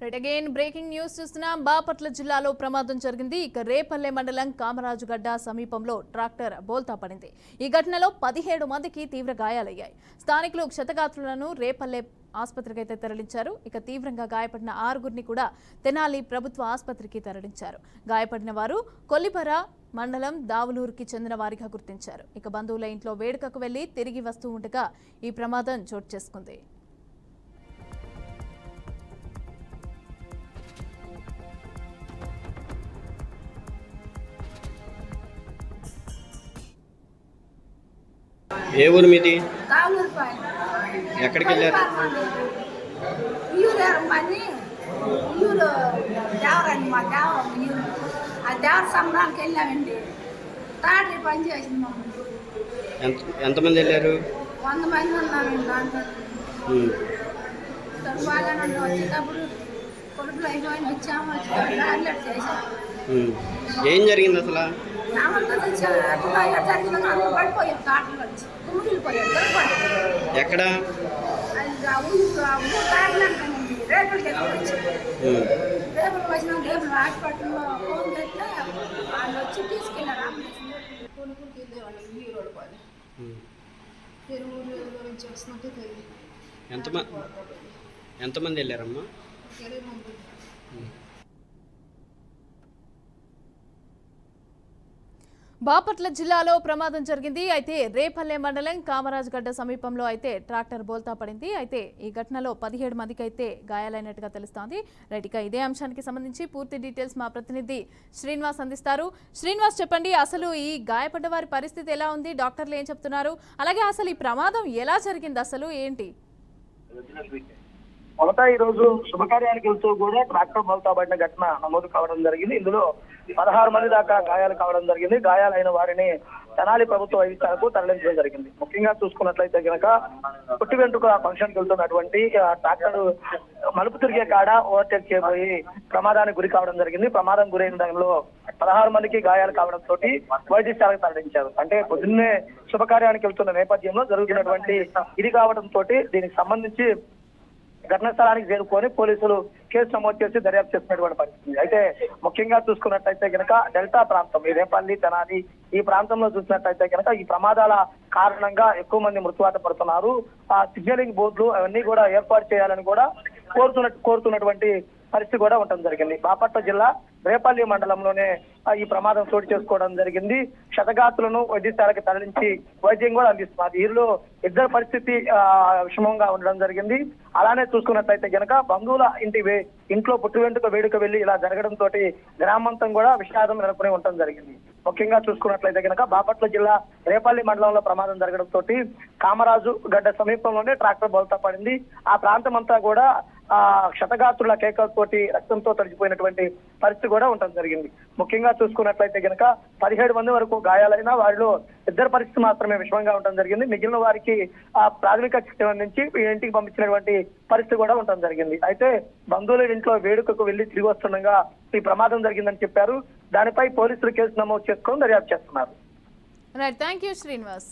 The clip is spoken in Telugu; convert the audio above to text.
అగైన్ బ్రేకింగ్ న్యూస్ చూస్తున్నాం. బాపట్ల జిల్లాలో ప్రమాదం జరిగింది. ఇక రేపల్లె మండలం కామరాజుగడ్డ సమీపంలో ట్రాక్టర్ బోల్తా పడింది. ఈ ఘటనలో 17 మందికి తీవ్ర గాయాలయ్యాయి. స్థానికులు క్షతగాత్రులను రేపల్లె ఆసుపత్రికి అయితే తరలించారు. ఇక తీవ్రంగా గాయపడిన 6గురిని కూడా తెనాలి ప్రభుత్వ ఆసుపత్రికి తరలించారు. గాయపడిన వారు కొల్లిపర మండలం దావులూరుకి చెందిన వారిగా గుర్తించారు. ఇక బంధువుల ఇంట్లో వేడుకకు వెళ్లి తిరిగి వస్తూ ఉండగా ఈ ప్రమాదం చోటు చేసుకుంది. ఏ ఊరు మీది? ఎక్కడికి వెళ్ళారు? దేవర సంబరానికి వెళ్ళామండి. తాటరి పని చేసింది. ఎంతమంది వెళ్ళారు? 100 మంది ఉన్నామండి. దాంట్లో బాగానే వచ్చేటప్పుడు కొడుకులు అయిపోయి వచ్చాము. వచ్చేటప్పుడు చేశాము. ఏం జరిగింది అసలు? పడిపోయాం. తాటలు వచ్చి ఎక్కడ? రేపులు వచ్చినాం. రేపులు హాస్పిటల్లో ఫోన్ చేస్తే వాళ్ళు వచ్చి తీసుకెళ్ళారు. కొనుక్కులకి వెళ్ళేవాళ్ళు హీరోలు పని ఊరు నుంచి వస్తున్నట్టు ఎంతమంది వెళ్ళారమ్మా? 20 మంది. బాపట్ల జిల్లాలో ప్రమాదం జరిగింది. అయితే రేపల్లె మండలం కామరాజుగడ్డ సమీపంలో అయితే ట్రాక్టర్ బోల్తా పడింది. అయితే ఈ ఘటనలో 17 మందికి అయితే గాయాలైనట్టుగా తెలుస్తోంది. రైట్, ఇక ఇదే అంశానికి సంబంధించి పూర్తి డీటెయిల్స్ మా ప్రతినిధి శ్రీనివాస్ అందిస్తారు. శ్రీనివాస్, చెప్పండి, అసలు ఈ గాయపడ్డ వారి పరిస్థితి ఎలా ఉంది? డాక్టర్లు ఏం చెప్తున్నారు? అలాగే అసలు ఈ ప్రమాదం ఎలా జరిగింది, అసలు ఏంటి? మొదట ఈ రోజు శుభకార్యానికి వెళ్తూ కూడా ట్రాక్టర్ బోల్తా పడిన ఘటన నమోదు కావడం జరిగింది. ఇందులో 16 మంది దాకా గాయాలు కావడం జరిగింది. గాయాలైన వారిని తెనాలి ప్రభుత్వ వైద్యశాలకు తరలించడం జరిగింది. ముఖ్యంగా చూసుకున్నట్లయితే కనుక పుట్టి వెంట్రుక ఫంక్షన్ కి వెళ్తున్నటువంటి ట్రాక్టర్ మలుపు తిరిగే కాడ ఓవర్టేక్ చేయబోయి ప్రమాదానికి గురి కావడం జరిగింది. ప్రమాదం గురైన దానిలో 16 మందికి గాయాలు కావడంతో వైద్యశాలకు తరలించారు. అంటే పొద్దున్నే శుభకార్యానికి వెళ్తున్న నేపథ్యంలో జరుగుతున్నటువంటి ఇది కావడంతో దీనికి సంబంధించి ఘటనా స్థలానికి చేరుకొని పోలీసులు కేసు నమోదు చేసి దర్యాప్తు చేస్తున్నటువంటి పరిస్థితి. అయితే ముఖ్యంగా చూసుకున్నట్లయితే కనుక డెల్టా ప్రాంతం, రేపల్లి, తెనాలి ఈ ప్రాంతంలో చూసినట్లయితే కనుక ఈ ప్రమాదాల కారణంగా ఎక్కువ మంది మృత్యువాత పడుతున్నారు. ఆ సిగ్నలింగ్ బోర్డులు అవన్నీ కూడా ఏర్పాటు చేయాలని కూడా కోరుతున్నటువంటి పరిస్థితి కూడా ఉండడం జరిగింది. బాపట్ల జిల్లా రేపల్లి మండలంలోనే ఈ ప్రమాదం చోటు చేసుకోవడం జరిగింది. క్షతగాత్రులను వైద్యశాలకు తరలించి వైద్యం కూడా అందిస్తున్నారు. వీరిలో ఇద్దరు పరిస్థితి విషమంగా ఉండడం జరిగింది. అలానే చూసుకున్నట్లయితే కనుక బంధువుల ఇంట్లో పుట్టు వెంటుక వేడుక వెళ్లి ఇలా జరగడంతో గ్రామంతం కూడా విషాదం నెలకొని ఉండడం జరిగింది. ముఖ్యంగా చూసుకున్నట్లయితే కనుక బాపట్ల జిల్లా రేపల్లి మండలంలో ప్రమాదం జరగడంతో కామరాజు గడ్డ సమీపంలోనే ట్రాక్టర్ బోల్తా పడింది. ఆ ప్రాంతం అంతా కూడా క్షతగాత్రుల కేకలతోటి రక్తంతో తడిచిపోయినటువంటి పరిస్థితి కూడా ఉండడం జరిగింది. ముఖ్యంగా చూసుకున్నట్లయితే కనుక 17 మంది వరకు గాయాలైన వారిలో ఇద్దరు పరిస్థితి మాత్రమే విషమంగా ఉండడం జరిగింది. మిగిలిన వారికి ప్రాథమిక చికిత్స అందించి ఇంటికి పంపించినటువంటి పరిస్థితి కూడా ఉండడం జరిగింది. అయితే బంధువుల ఇంట్లో వేడుకకు వెళ్లి తిరిగి వస్తుండగా ఈ ప్రమాదం జరిగిందని చెప్పారు. దానిపై పోలీసులు కేసు నమోదు చేసుకొని దర్యాప్తు చేస్తున్నారు. Right, thank you Srinivas.